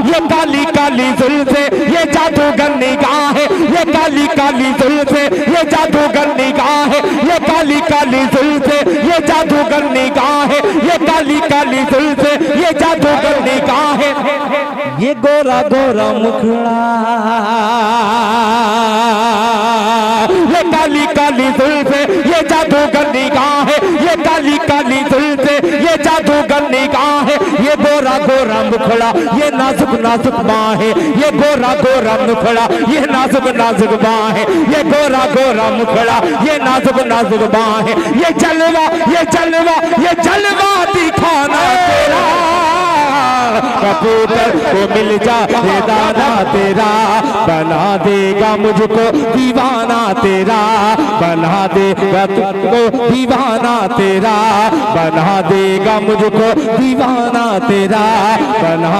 ये काली काली जुल्फे ये जादूगर निगाह है, ये काली काली जुल्फे ये जादूगर निगाह है, ये काली काली जुल्फे ये जादूगर निगाह है, ये काली काली जुल्फे ये जादूगर निगाह है। ये गोरा गोरा मुखड़ा, ये काली काली जुल्फे ये जादूगर निगाह है, ये काली काली जुल्फे ये जादूगर निगाह है। ये गोरा गोरा मुखड़ा ये नाजुक नाजुक बाँ है, ये गोरा गोरा मुखड़ा ये नाजुक नाजुक बाँ है, ये गोरा गोरा मुखड़ा ये नाजुक नाजुक बाँ है। ये जलवा ये जलवा ये जलवा दिखाना तेरा, कबूतर को मिल जाए दाना तेरा, बना देगा मुझको दीवाना तेरा, बना देगा तुझको दीवाना तेरा, बना देगा मुझको दीवाना तेरा, बना